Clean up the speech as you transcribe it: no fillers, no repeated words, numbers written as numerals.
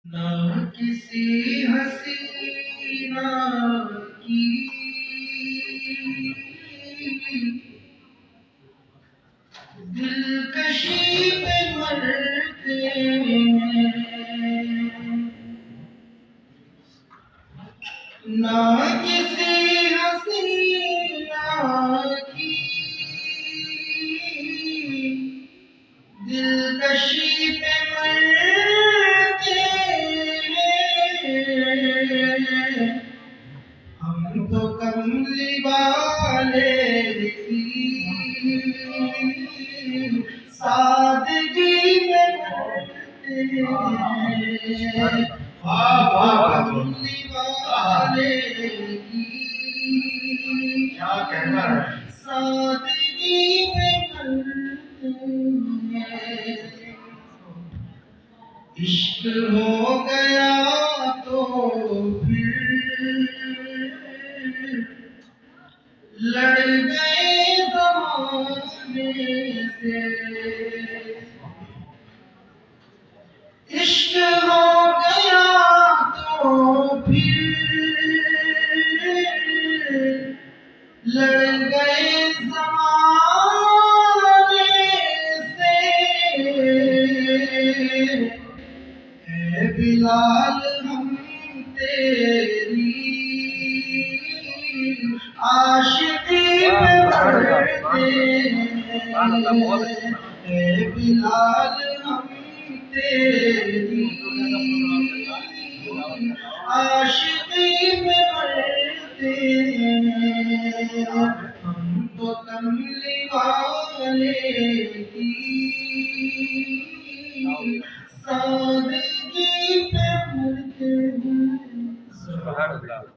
نہ کسی حسینہ کی دلکشی پہ مرتے ہیں، نہ کسی حسینہ کی دلکشی پہ مرتے ہیں، ہم تو کملی والے کی سادگی میں مرتے ہیں، کملی والے کی سادگی میں مرتے ہیں۔ عشق ہو گیا تو پھر لڑ گئے زمانے سے، عشق ہو گیا تو پھر لڑ گئے زمانے سے، اے بلال ہم تیری عاشقی میں مرتے ہیں، اے بلال ہم تیری عاشقی میں مرتے ہیں، ہم تو کملی والے کی سادگی پہ مرتے ہیں۔